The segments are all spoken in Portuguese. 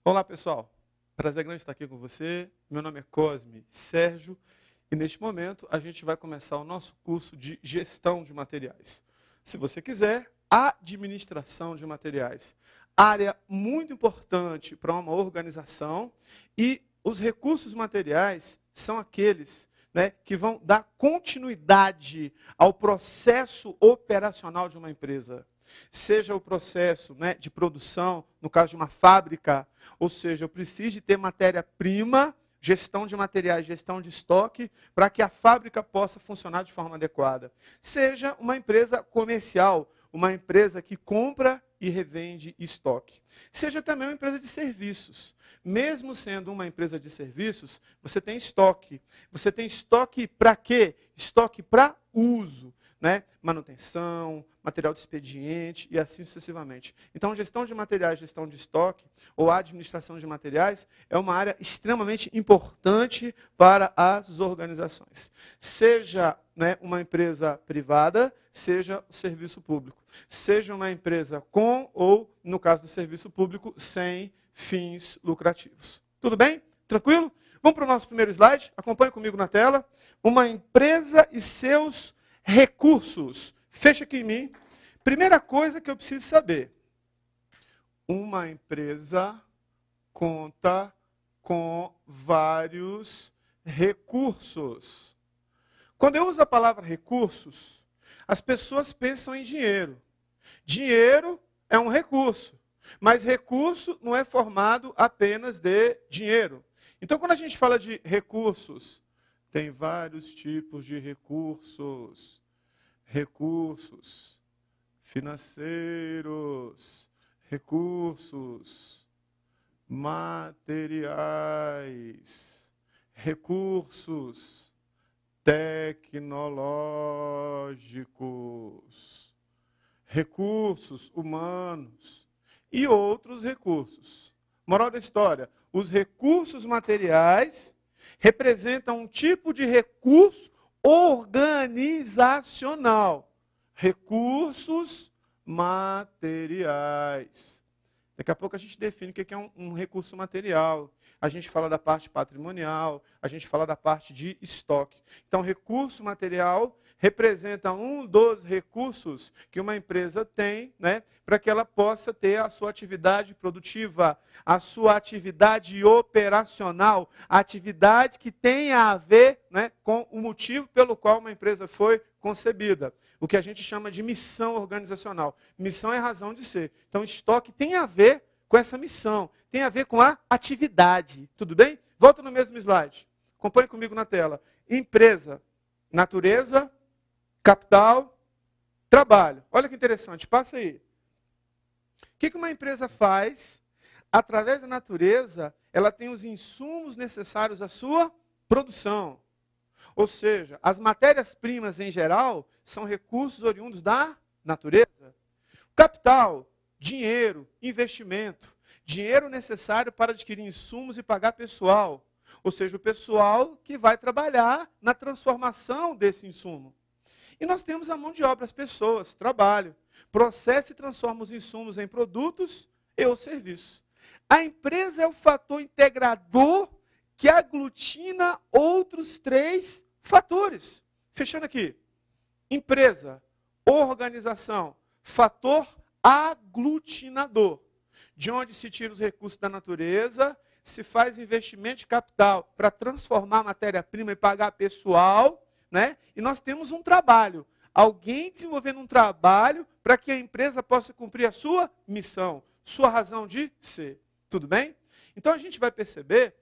Olá, pessoal. Prazer grande estar aqui com você. Meu nome é Cosme Sérgio e neste momento a gente vai começar o nosso curso de gestão de materiais. Se você quiser, administração de materiais. Área muito importante para uma organização e os recursos materiais são aqueles, que vão dar continuidade ao processo operacional de uma empresa. Seja o processo, de produção, no caso de uma fábrica, ou seja, eu preciso de ter matéria-prima, gestão de materiais, gestão de estoque, para que a fábrica possa funcionar de forma adequada. Seja uma empresa comercial, uma empresa que compra e revende estoque. Seja também uma empresa de serviços. Mesmo sendo uma empresa de serviços, você tem estoque. Você tem estoque para quê? Estoque para uso. Manutenção, material de expediente e assim sucessivamente. Então, gestão de materiais, gestão de estoque ou administração de materiais é uma área extremamente importante para as organizações. Seja uma empresa privada, seja o serviço público. Seja uma empresa com ou, no caso do serviço público, sem fins lucrativos. Tudo bem? Tranquilo? Vamos para o nosso primeiro slide? Acompanhe comigo na tela. Uma empresa e seus recursos. Fecha aqui em mim. Primeira coisa que eu preciso saber. Uma empresa conta com vários recursos. Quando eu uso a palavra recursos, as pessoas pensam em dinheiro. Dinheiro é um recurso, mas recurso não é formado apenas de dinheiro. Então, quando a gente fala de recursos, tem vários tipos de recursos. Recursos financeiros, recursos materiais, recursos tecnológicos, recursos humanos e outros recursos. Moral da história, os recursos materiais representam um tipo de recurso organizacional. Recursos materiais. Daqui a pouco a gente define o que é um recurso material. A gente fala da parte patrimonial, a gente fala da parte de estoque. Então, recurso material representa um dos recursos que uma empresa tem, para que ela possa ter a sua atividade produtiva, a sua atividade operacional, a atividade que tenha a ver, com o motivo pelo qual uma empresa foi concebida. O que a gente chama de missão organizacional. Missão é razão de ser. Então, estoque tem a ver com essa missão, tem a ver com a atividade. Tudo bem? Volta no mesmo slide. Acompanhe comigo na tela. Empresa, natureza, capital, trabalho. Olha que interessante, passa aí. O que uma empresa faz? Através da natureza, ela tem os insumos necessários à sua produção. Ou seja, as matérias-primas em geral são recursos oriundos da natureza. Capital, dinheiro, investimento. Dinheiro necessário para adquirir insumos e pagar pessoal. Ou seja, o pessoal que vai trabalhar na transformação desse insumo. E nós temos a mão de obra, as pessoas, trabalho. Processa e transforma os insumos em produtos e ou serviços. A empresa é o fator integrador que aglutina outros três fatores. Fechando aqui. Empresa, organização, fator aglutinador. De onde se tira os recursos da natureza, se faz investimento de capital para transformar a matéria-prima e pagar pessoal, E nós temos um trabalho. Alguém desenvolvendo um trabalho para que a empresa possa cumprir a sua missão, sua razão de ser. Tudo bem? Então a gente vai perceber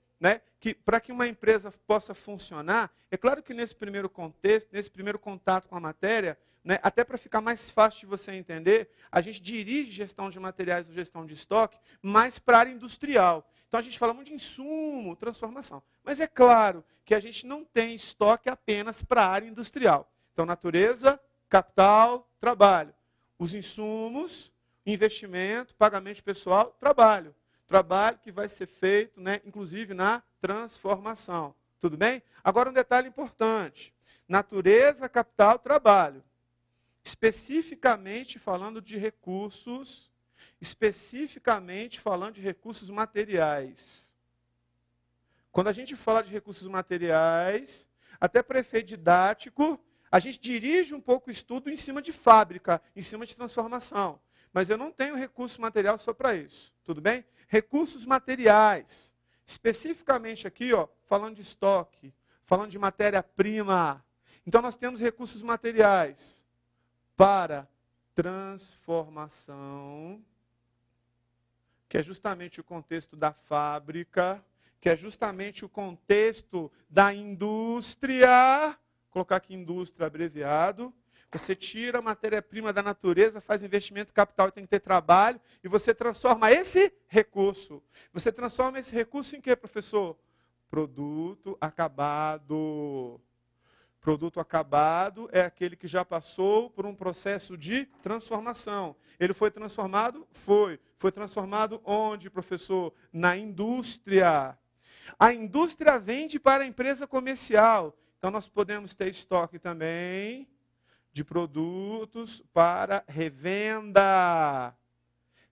que para que uma empresa possa funcionar, é claro que nesse primeiro contexto, nesse primeiro contato com a matéria, até para ficar mais fácil de você entender, a gente dirige gestão de materiais ou gestão de estoque mais para a área industrial. Então a gente fala muito de insumo, transformação. Mas é claro que a gente não tem estoque apenas para a área industrial. Então natureza, capital, trabalho. Os insumos, investimento, pagamento pessoal, trabalho. Trabalho que vai ser feito, inclusive na transformação. Tudo bem? Agora um detalhe importante. Natureza, capital, trabalho. Especificamente falando de recursos especificamente falando de recursos materiais. Quando a gente fala de recursos materiais, até para efeito didático, a gente dirige um pouco o estudo em cima de fábrica, em cima de transformação. Mas eu não tenho recurso material só para isso, tudo bem? Recursos materiais, especificamente aqui, ó, falando de estoque, falando de matéria-prima. Então nós temos recursos materiais para transformação, que é justamente o contexto da fábrica, que é justamente o contexto da indústria. Vou colocar aqui indústria abreviado. Você tira a matéria-prima da natureza, faz investimento capital e tem que ter trabalho, e você transforma esse recurso. Você transforma esse recurso em quê, professor? Produto acabado. Produto acabado é aquele que já passou por um processo de transformação. Ele foi transformado? Foi. Foi transformado onde, professor? Na indústria. A indústria vende para a empresa comercial. Então, nós podemos ter estoque também de produtos para revenda.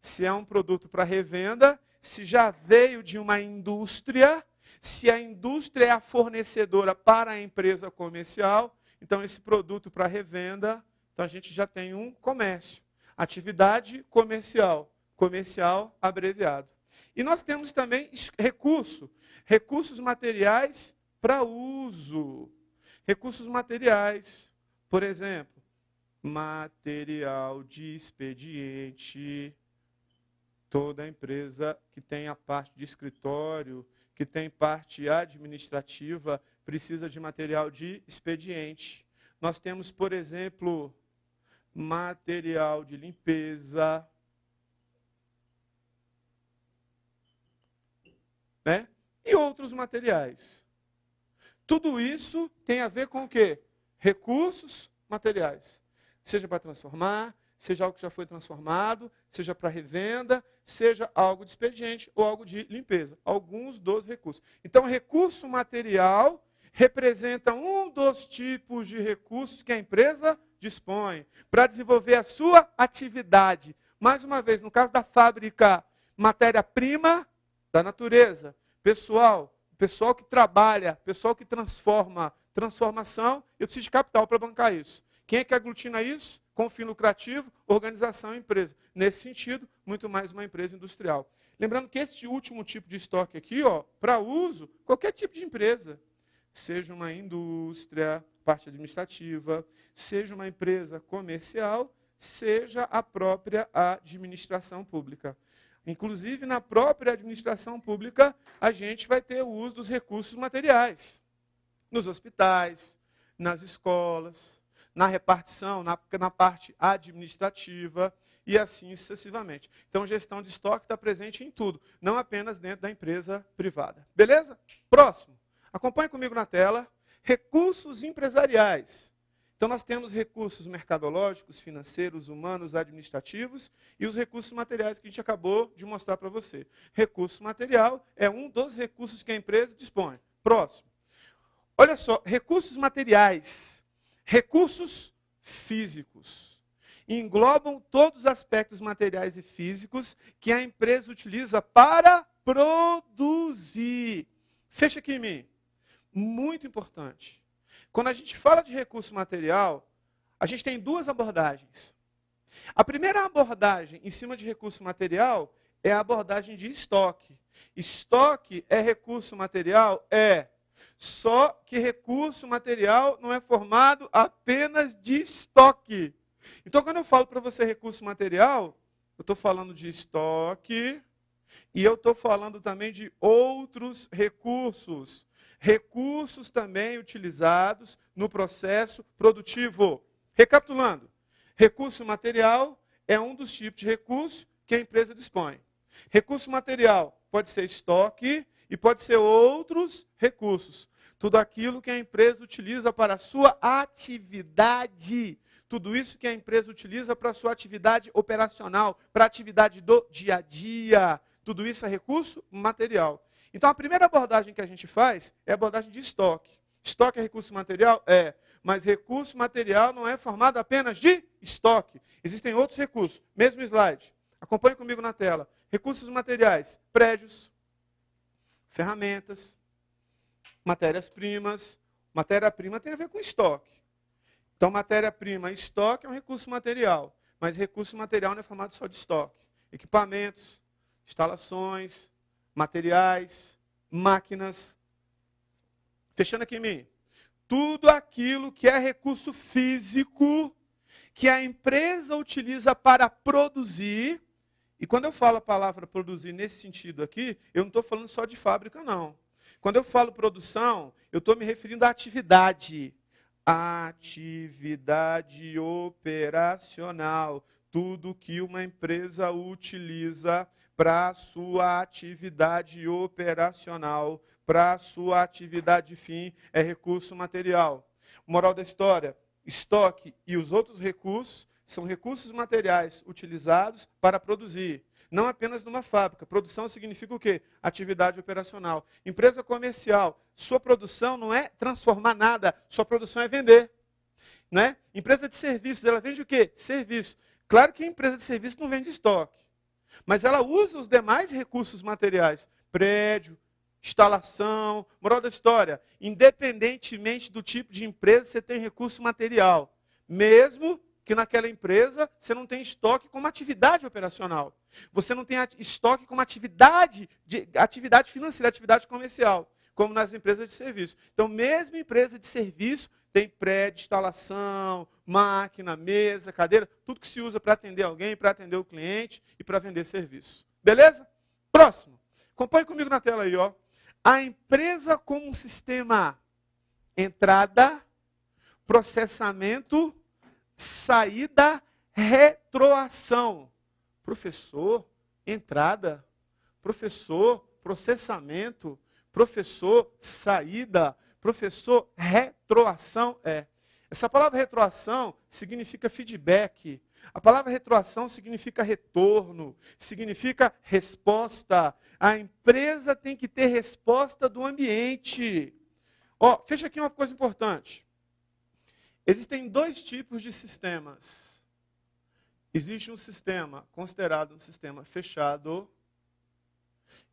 Se é um produto para revenda, se já veio de uma indústria, se a indústria é a fornecedora para a empresa comercial, então esse produto para revenda, então a gente já tem um comércio. Atividade comercial, comercial abreviado. E nós temos também recursos materiais para uso. Recursos materiais, por exemplo, material de expediente. Toda empresa que tem a parte de escritório, que tem parte administrativa, precisa de material de expediente. Nós temos, por exemplo, material de limpeza, né? E outros materiais. Tudo isso tem a ver com o quê? Recursos materiais. Seja para transformar, seja algo que já foi transformado, seja para revenda, seja algo de expediente ou algo de limpeza. Alguns dos recursos. Então, recurso material representa um dos tipos de recursos que a empresa dispõe para desenvolver a sua atividade. Mais uma vez, no caso da fábrica, matéria-prima da natureza, pessoal que trabalha, pessoal que transforma, transformação, eu preciso de capital para bancar isso. Quem é que aglutina isso? Com fim lucrativo, organização e empresa. Nesse sentido, muito mais uma empresa industrial. Lembrando que esse último tipo de estoque aqui, para uso, qualquer tipo de empresa, seja uma indústria, parte administrativa, seja uma empresa comercial, seja a própria administração pública. Inclusive, na própria administração pública, a gente vai ter o uso dos recursos materiais. Nos hospitais, nas escolas, na repartição, na parte administrativa e assim sucessivamente. Então, gestão de estoque está presente em tudo, não apenas dentro da empresa privada. Beleza? Próximo. Acompanhe comigo na tela. Recursos empresariais. Então, nós temos recursos mercadológicos, financeiros, humanos, administrativos e os recursos materiais que a gente acabou de mostrar para você. Recurso material é um dos recursos que a empresa dispõe. Próximo. Olha só, recursos materiais, recursos físicos. Englobam todos os aspectos materiais e físicos que a empresa utiliza para produzir. Fecha aqui em mim. Muito importante. Quando a gente fala de recurso material, a gente tem duas abordagens. A primeira abordagem em cima de recurso material é a abordagem de estoque. Estoque é recurso material? É. Só que recurso material não é formado apenas de estoque. Então, quando eu falo para você recurso material, eu estou falando de estoque e eu estou falando também de outros recursos. Recursos também utilizados no processo produtivo. Recapitulando, recurso material é um dos tipos de recurso que a empresa dispõe. Recurso material pode ser estoque e pode ser outros recursos. Tudo aquilo que a empresa utiliza para a sua atividade. Tudo isso que a empresa utiliza para a sua atividade operacional, para a atividade do dia a dia. Tudo isso é recurso material. Então, a primeira abordagem que a gente faz é a abordagem de estoque. Estoque é recurso material? É. Mas recurso material não é formado apenas de estoque. Existem outros recursos. Mesmo slide. Acompanhe comigo na tela. Recursos materiais, prédios, ferramentas, matérias-primas. Matéria-prima tem a ver com estoque. Então, matéria-prima e estoque é um recurso material. Mas recurso material não é formado só de estoque. Equipamentos, instalações, materiais, máquinas. Fechando aqui em mim. Tudo aquilo que é recurso físico que a empresa utiliza para produzir. E quando eu falo a palavra produzir nesse sentido aqui, eu não estou falando só de fábrica, não. Quando eu falo produção, eu estou me referindo à atividade. Atividade operacional. Tudo que uma empresa utiliza para a sua atividade operacional, para a sua atividade fim, é recurso material. Moral da história, estoque e os outros recursos são recursos materiais utilizados para produzir. Não apenas numa fábrica. Produção significa o quê? Atividade operacional. Empresa comercial, sua produção não é transformar nada, sua produção é vender. Né? Empresa de serviços, ela vende o quê? Serviço. Claro que a empresa de serviços não vende estoque, mas ela usa os demais recursos materiais. Prédio, instalação. Moral da história, independentemente do tipo de empresa, você tem recurso material. Mesmo que naquela empresa você não tem estoque como atividade operacional. Você não tem estoque como atividade financeira, atividade comercial, como nas empresas de serviço. Então, mesmo empresa de serviço, tem prédio, instalação, máquina, mesa, cadeira, tudo que se usa para atender alguém, para atender o cliente e para vender serviço. Beleza? Próximo. Acompanhe comigo na tela aí, ó. A empresa como um sistema entrada, processamento, saída, retroação. Professor, entrada. Professor, processamento. Professor, saída. Professor, retroação. Essa palavra retroação significa feedback. A palavra retroação significa retorno, significa resposta. A empresa tem que ter resposta do ambiente. Ó, fecha aqui uma coisa importante. Existem dois tipos de sistemas. Existe um sistema considerado um sistema fechado.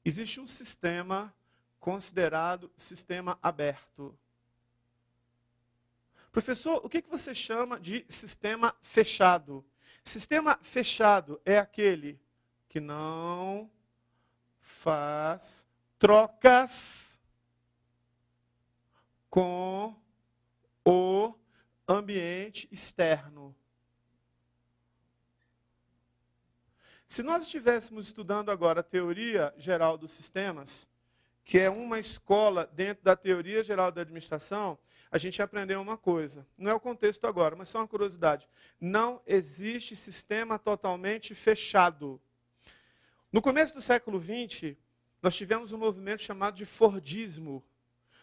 Existe um sistema considerado sistema aberto. Professor, o que você chama de sistema fechado? Sistema fechado é aquele que não faz trocas com o ambiente externo. Se nós estivéssemos estudando agora a teoria geral dos sistemas, que é uma escola dentro da teoria geral da administração, a gente aprendeu uma coisa. Não é o contexto agora, mas só uma curiosidade. Não existe sistema totalmente fechado. No começo do século XX, nós tivemos um movimento chamado de Fordismo.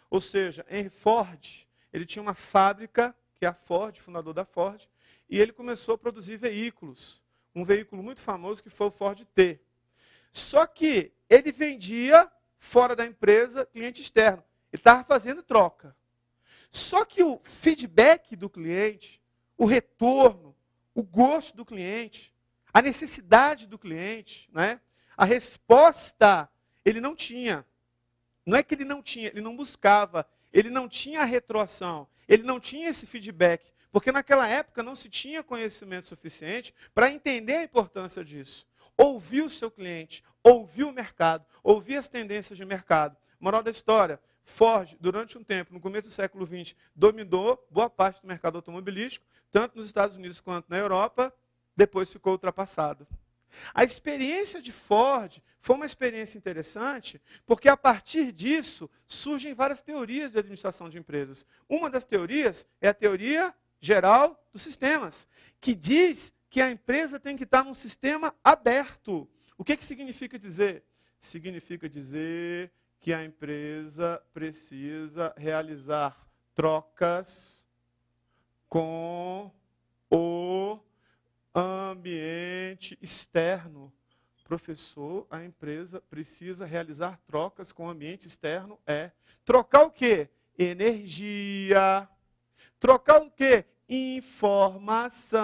Ou seja, Henry Ford, ele tinha uma fábrica, que é a Ford, fundador da Ford, e ele começou a produzir veículos. Um veículo muito famoso que foi o Ford T. Só que ele vendia fora da empresa, cliente externo. Ele estava fazendo troca. Só que o feedback do cliente, o retorno, o gosto do cliente, a necessidade do cliente, né? A resposta, ele não tinha. Não é que ele não tinha, ele não buscava, ele não tinha a retroação, ele não tinha esse feedback, porque naquela época não se tinha conhecimento suficiente para entender a importância disso. Ouvir o seu cliente, ouvir o mercado, ouvir as tendências de mercado. Moral da história, Ford, durante um tempo, no começo do século XX, dominou boa parte do mercado automobilístico, tanto nos Estados Unidos quanto na Europa, depois ficou ultrapassado. A experiência de Ford foi uma experiência interessante, porque a partir disso surgem várias teorias de administração de empresas. Uma das teorias é a teoria geral dos sistemas, que diz que a empresa tem que estar num sistema aberto. O que significa dizer? Significa dizer que a empresa precisa realizar trocas com o ambiente externo. Professor, a empresa precisa realizar trocas com o ambiente externo. Trocar o quê? Energia. Trocar o quê? Informação.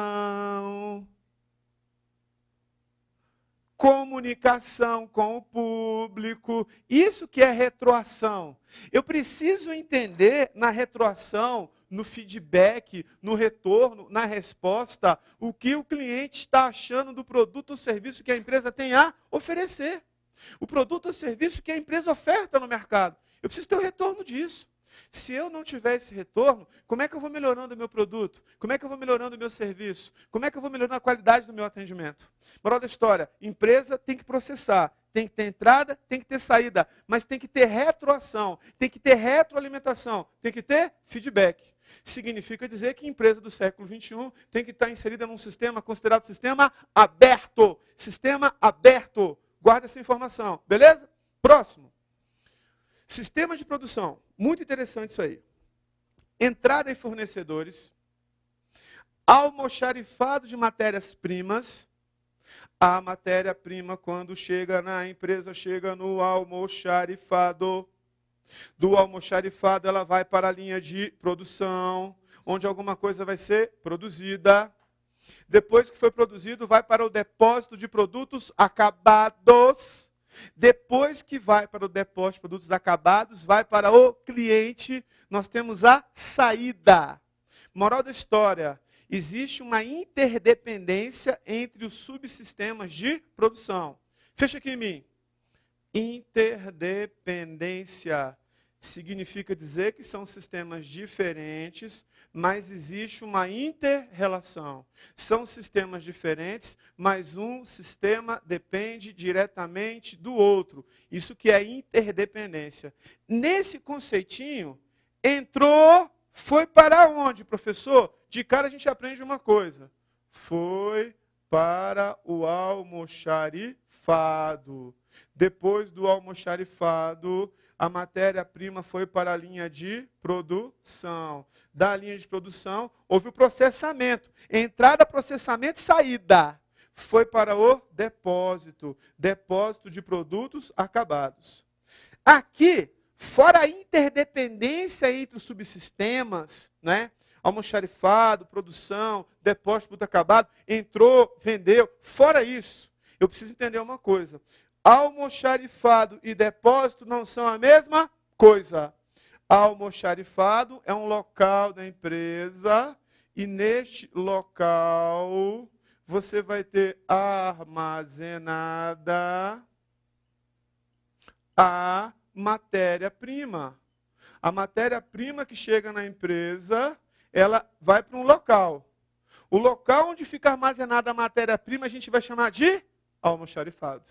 comunicação com o público. Isso que é retroação. Eu preciso entender na retroação, no feedback, no retorno, na resposta, o que o cliente está achando do produto ou serviço que a empresa tem a oferecer. O produto ou serviço que a empresa oferta no mercado. Eu preciso ter o retorno disso. Se eu não tiver esse retorno, como é que eu vou melhorando o meu produto? Como é que eu vou melhorando o meu serviço? Como é que eu vou melhorando a qualidade do meu atendimento? Moral da história, empresa tem que processar, tem que ter entrada, tem que ter saída, mas tem que ter retroação, tem que ter retroalimentação, tem que ter feedback. Significa dizer que a empresa do século XXI tem que estar inserida num sistema considerado sistema aberto. Sistema aberto. Guarda essa informação, beleza? Próximo. Sistema de produção. Muito interessante isso aí. Entrada em fornecedores. Almoxarifado de matérias-primas. A matéria-prima, quando chega na empresa, chega no almoxarifado. Do almoxarifado, ela vai para a linha de produção, onde alguma coisa vai ser produzida. Depois que foi produzido, vai para o depósito de produtos acabados. Depois que vai para o depósito de produtos acabados, vai para o cliente, nós temos a saída. Moral da história, existe uma interdependência entre os subsistemas de produção. Fecha aqui em mim. Interdependência significa dizer que são sistemas diferentes, mas existe uma inter-relação. São sistemas diferentes, mas um sistema depende diretamente do outro. Isso que é interdependência. Nesse conceitinho, entrou, foi para onde, professor? De cara a gente aprende uma coisa. Foi para o almoxarifado. Depois do almoxarifado, a matéria-prima foi para a linha de produção. Da linha de produção, houve o processamento. Entrada, processamento e saída. Foi para o depósito. Depósito de produtos acabados. Aqui, fora a interdependência entre os subsistemas, né? Almoxarifado, produção, depósito de produto acabado, entrou, vendeu. Fora isso, eu preciso entender uma coisa. Almoxarifado e depósito não são a mesma coisa. Almoxarifado é um local da empresa e neste local você vai ter armazenada a matéria-prima. A matéria-prima que chega na empresa, ela vai para um local. O local onde fica armazenada a matéria-prima a gente vai chamar de almoxarifado.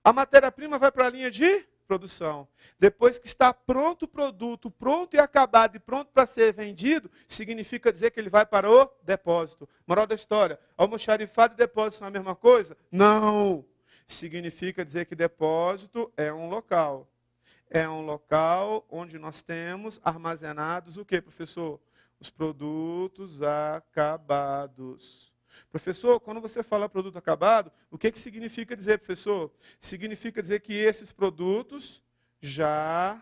A matéria-prima vai para a linha de produção. Depois que está pronto o produto, pronto e acabado e pronto para ser vendido, significa dizer que ele vai para o depósito. Moral da história, almoxarifado e depósito são a mesma coisa? Não! Significa dizer que depósito é um local. É um local onde nós temos armazenados o que, professor? Os produtos acabados. Professor, quando você fala produto acabado, o que significa dizer, professor? Significa dizer que esses produtos já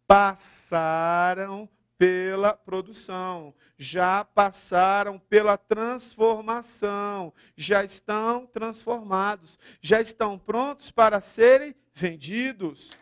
passaram pela produção, já passaram pela transformação, já estão transformados, já estão prontos para serem vendidos.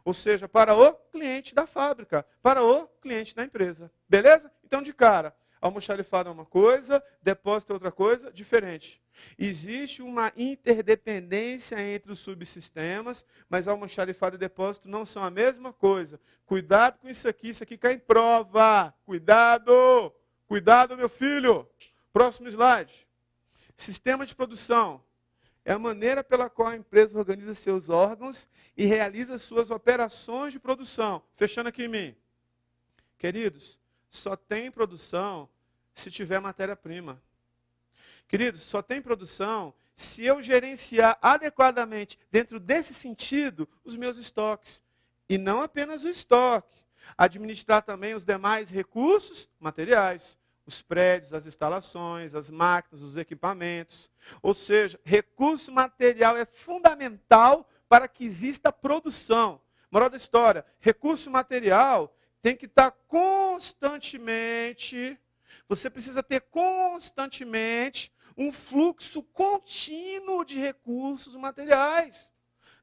Ou seja, para o cliente da fábrica, para o cliente da empresa. Beleza? Então, de cara, almoxarifado é uma coisa, depósito é outra coisa, diferente. Existe uma interdependência entre os subsistemas, mas almoxarifado e depósito não são a mesma coisa. Cuidado com isso aqui cai em prova. Cuidado! Cuidado, meu filho! Próximo slide. Sistema de produção. É a maneira pela qual a empresa organiza seus órgãos e realiza suas operações de produção. Fechando aqui em mim. Queridos, só tem produção se tiver matéria-prima. Queridos, só tem produção se eu gerenciar adequadamente, dentro desse sentido, os meus estoques. E não apenas o estoque. Administrar também os demais recursos materiais. Os prédios, as instalações, as máquinas, os equipamentos. Ou seja, recurso material é fundamental para que exista produção. Moral da história, recurso material tem que estar constantemente, você precisa ter constantemente um fluxo contínuo de recursos materiais.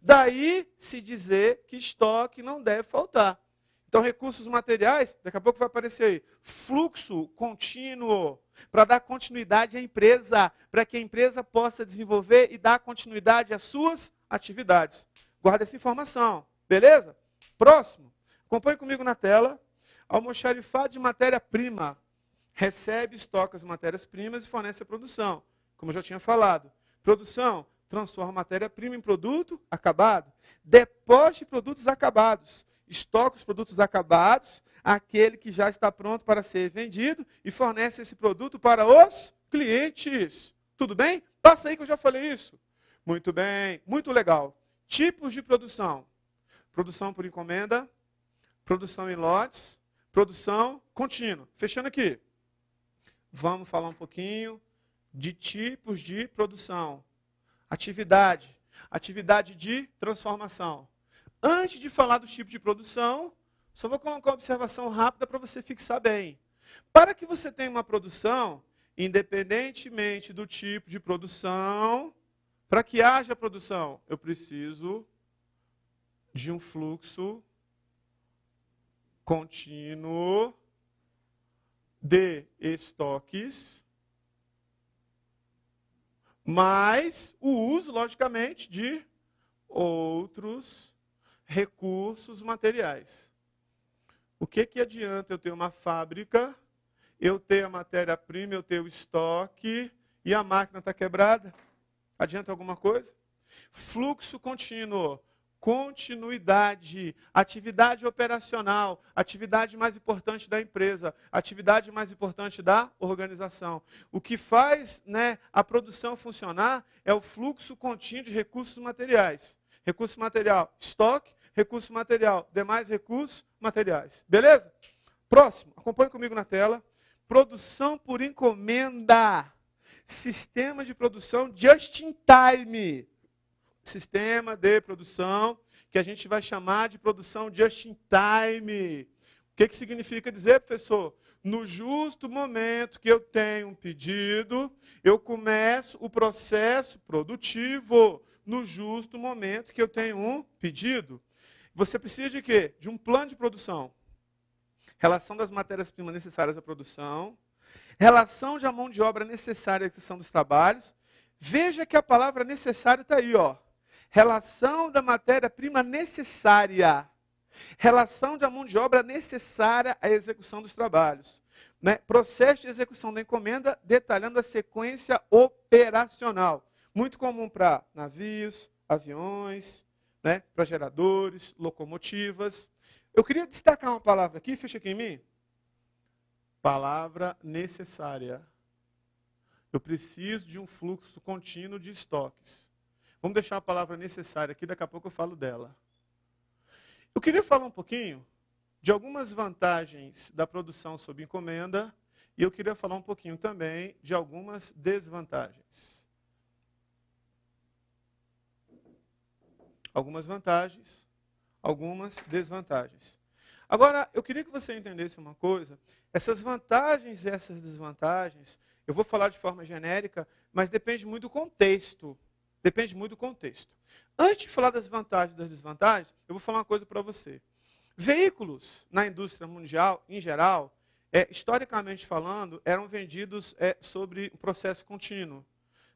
Daí se dizer que estoque não deve faltar. Então, recursos materiais, daqui a pouco vai aparecer aí, fluxo contínuo, para dar continuidade à empresa, para que a empresa possa desenvolver e dar continuidade às suas atividades. Guarda essa informação, beleza? Próximo, acompanhe comigo na tela. Almoxarifado de matéria-prima. Recebe, estoca as matérias-primas e fornece a produção. Como eu já tinha falado. Produção, transforma matéria-prima em produto acabado. Depósito de produtos acabados. Estoca os produtos acabados, aquele que já está pronto para ser vendido e fornece esse produto para os clientes. Tudo bem? Passa aí que eu já falei isso. Muito bem, muito legal. Tipos de produção. Produção por encomenda, produção em lotes, produção contínua. Fechando aqui. Vamos falar um pouquinho de tipos de produção. Atividade. Atividade de transformação. Antes de falar do tipo de produção, só vou colocar uma observação rápida para você fixar bem. Para que você tenha uma produção, independentemente do tipo de produção, para que haja produção, eu preciso de um fluxo contínuo de estoques, mais o uso, logicamente, de outros recursos materiais. O que adianta eu ter uma fábrica, eu ter a matéria-prima, eu ter o estoque e a máquina está quebrada? Adianta alguma coisa? Fluxo contínuo, continuidade, atividade operacional, atividade mais importante da empresa, atividade mais importante da organização. O que faz, a produção funcionar é o fluxo contínuo de recursos materiais. Recurso material, estoque, recurso material, demais recursos materiais. Beleza? Próximo, acompanhe comigo na tela. Produção por encomenda. Sistema de produção just in time. Sistema de produção que a gente vai chamar de produção just in time. O que significa dizer, professor? No justo momento que eu tenho um pedido, eu começo o processo produtivo. No justo momento que eu tenho um pedido. Você precisa de quê? De um plano de produção. Relação das matérias-primas necessárias à produção. Relação de a mão de obra necessária à execução dos trabalhos. Veja que a palavra necessário está aí, ó. Relação da matéria-prima necessária. Relação da mão de obra necessária à execução dos trabalhos. Processo de execução da encomenda detalhando a sequência operacional. Muito comum para navios, aviões, para geradores, locomotivas. Eu queria destacar uma palavra aqui, fecha aqui em mim. Palavra necessária. Eu preciso de um fluxo contínuo de estoques. Vamos deixar a palavra necessária aqui, daqui a pouco eu falo dela. Eu queria falar um pouquinho de algumas vantagens da produção sob encomenda e eu queria falar um pouquinho também de algumas desvantagens. Algumas vantagens, algumas desvantagens. Agora, eu queria que você entendesse uma coisa. Essas vantagens e essas desvantagens, eu vou falar de forma genérica, mas depende muito do contexto. Depende muito do contexto. Antes de falar das vantagens e das desvantagens, eu vou falar uma coisa para você. Veículos na indústria mundial, em geral, historicamente falando, eram vendidos sobre um processo contínuo.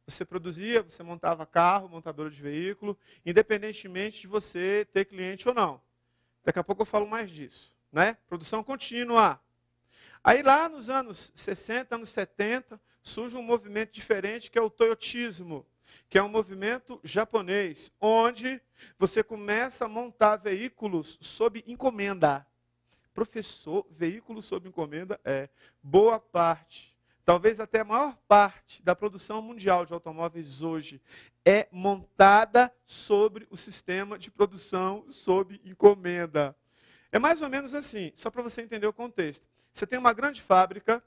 Você produzia, você montava carro, montadora de veículo, independentemente de você ter cliente ou não. Daqui a pouco eu falo mais disso. Produção contínua. Aí lá nos anos 60, anos 70, surge um movimento diferente que é o toyotismo, que é um movimento japonês, onde você começa a montar veículos sob encomenda. Professor, veículos sob encomenda boa parte. Talvez até a maior parte da produção mundial de automóveis hoje é montada sobre o sistema de produção sob encomenda. É mais ou menos assim, só para você entender o contexto. Você tem uma grande fábrica,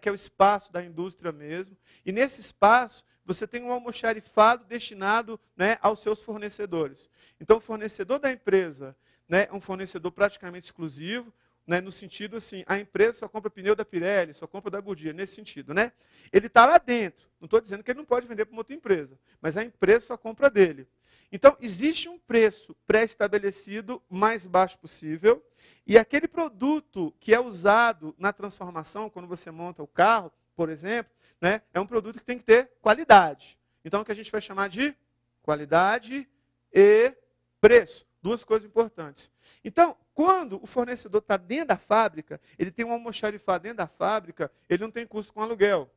que é o espaço da indústria mesmo, e nesse espaço você tem um almoxarifado destinado aos seus fornecedores. Então o fornecedor da empresa é um fornecedor praticamente exclusivo, né, no sentido assim, a empresa só compra pneu da Pirelli, só compra da Goodyear, nesse sentido, né? Ele está lá dentro. Não estou dizendo que ele não pode vender para uma outra empresa, mas a empresa só compra dele. Então, existe um preço pré-estabelecido mais baixo possível, e aquele produto que é usado na transformação, quando você monta o carro, por exemplo, né, é um produto que tem que ter qualidade. Então, o que a gente vai chamar de qualidade e preço. Duas coisas importantes. Então, quando o fornecedor está dentro da fábrica, ele tem um almoxarifado dentro da fábrica, ele não tem custo com aluguel.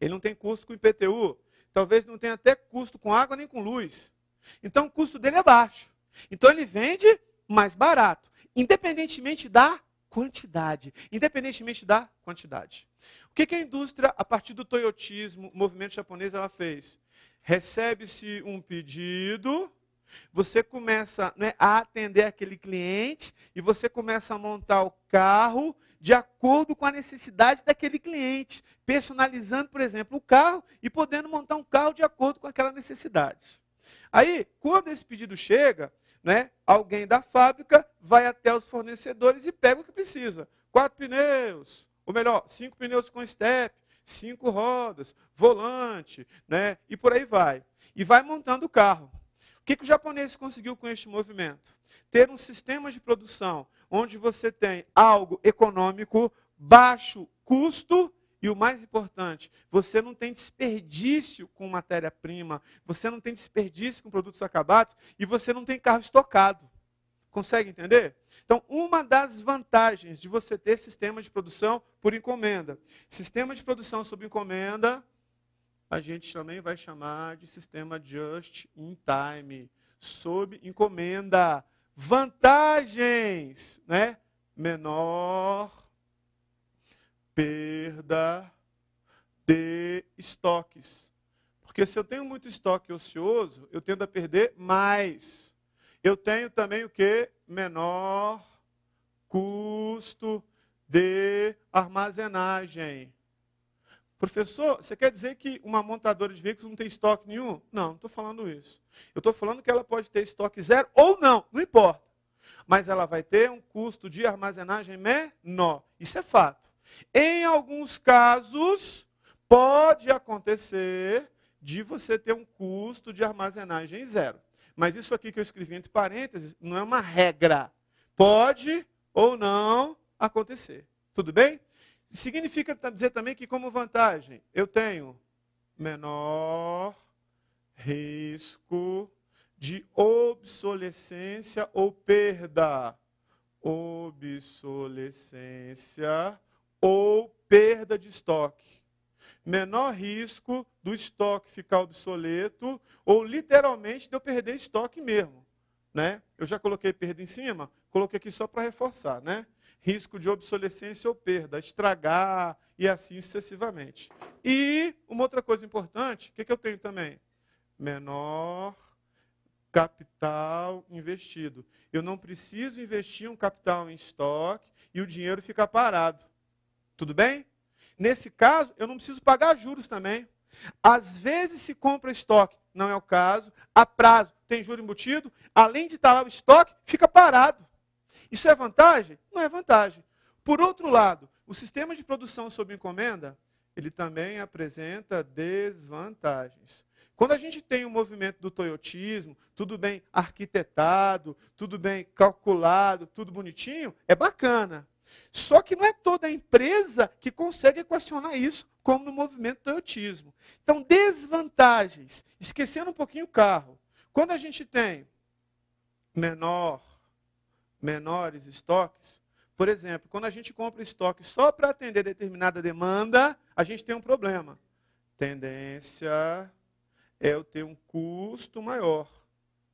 Ele não tem custo com IPTU. Talvez não tenha até custo com água nem com luz. Então, o custo dele é baixo. Então, ele vende mais barato, independentemente da quantidade. Independentemente da quantidade. O que a indústria, a partir do toyotismo, o movimento japonês, ela fez? Recebe-se um pedido, você começa, né, a atender aquele cliente e você começa a montar o carro de acordo com a necessidade daquele cliente, personalizando, por exemplo, o carro e podendo montar um carro de acordo com aquela necessidade. Aí, quando esse pedido chega, né, alguém da fábrica vai até os fornecedores e pega o que precisa. 4 pneus, ou melhor, 5 pneus com step, 5 rodas, volante, né, e por aí vai. E vai montando o carro. O que o japonês conseguiu com este movimento? Ter um sistema de produção onde você tem algo econômico, baixo custo e o mais importante, você não tem desperdício com matéria-prima, você não tem desperdício com produtos acabados e você não tem carro estocado. Consegue entender? Então, uma das vantagens de você ter sistema de produção por encomenda. Sistema de produção sob encomenda, a gente também vai chamar de sistema just in time, sob encomenda. Vantagens, né? Menor perda de estoques. Porque se eu tenho muito estoque ocioso, eu tendo a perder mais. Eu tenho também o quê? Menor custo de armazenagem. Professor, você quer dizer que uma montadora de veículos não tem estoque nenhum? Não, não estou falando isso. Eu estou falando que ela pode ter estoque zero ou não importa. Mas ela vai ter um custo de armazenagem menor. Isso é fato. Em alguns casos, pode acontecer de você ter um custo de armazenagem zero. Mas isso aqui que eu escrevi entre parênteses não é uma regra. Pode ou não acontecer. Tudo bem? Significa dizer também que, como vantagem, eu tenho menor risco de obsolescência ou perda. Obsolescência ou perda de estoque. Menor risco do estoque ficar obsoleto ou, literalmente, de eu perder estoque mesmo. Né? Eu já coloquei perda em cima, coloquei aqui só para reforçar, né? Risco de obsolescência ou perda, estragar e assim sucessivamente. E uma outra coisa importante, o que eu tenho também? Menor capital investido. Eu não preciso investir um capital em estoque e o dinheiro fica parado. Tudo bem? Nesse caso, eu não preciso pagar juros também. Às vezes se compra estoque, não é o caso, a prazo, tem juro embutido, além de estar lá o estoque, fica parado. Isso é vantagem? Não é vantagem. Por outro lado, o sistema de produção sob encomenda, ele também apresenta desvantagens. Quando a gente tem o movimento do toyotismo, tudo bem arquitetado, tudo bem calculado, tudo bonitinho, é bacana. Só que não é toda empresa que consegue equacionar isso, como no movimento toyotismo. Então, desvantagens. Esquecendo um pouquinho o carro. Quando a gente tem menores estoques, por exemplo, quando a gente compra estoque só para atender determinada demanda, a gente tem um problema. Tendência é eu ter um custo maior.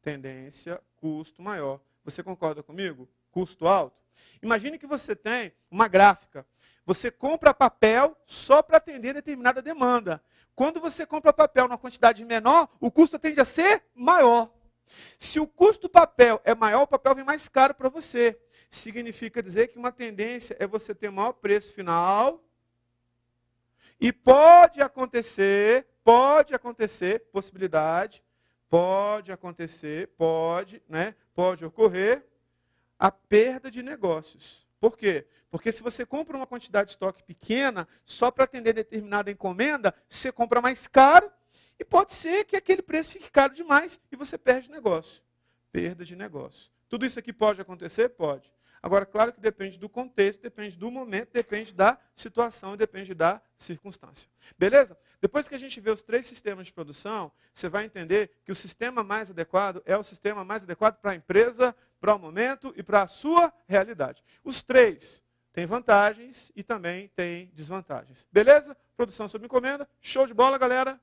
Tendência, custo maior. Você concorda comigo? Custo alto? Imagine que você tem uma gráfica. Você compra papel só para atender determinada demanda. Quando você compra papel numa quantidade menor, o custo tende a ser maior. Se o custo do papel é maior, o papel vem mais caro para você. Significa dizer que uma tendência é você ter maior preço final. E pode acontecer, possibilidade, pode acontecer, pode ocorrer a perda de negócios. Por quê? Porque se você compra uma quantidade de estoque pequena, só para atender determinada encomenda, você compra mais caro e pode ser que aquele preço fique caro demais e você perde o negócio. Perda de negócio. Tudo isso aqui pode acontecer? Pode. Agora, claro que depende do contexto, depende do momento, depende da situação e depende da circunstância. Beleza? Depois que a gente vê os 3 sistemas de produção, você vai entender que o sistema mais adequado é o sistema mais adequado para a empresa, para o momento e para a sua realidade. Os 3 têm vantagens e também têm desvantagens. Beleza? Produção sob encomenda. Show de bola, galera!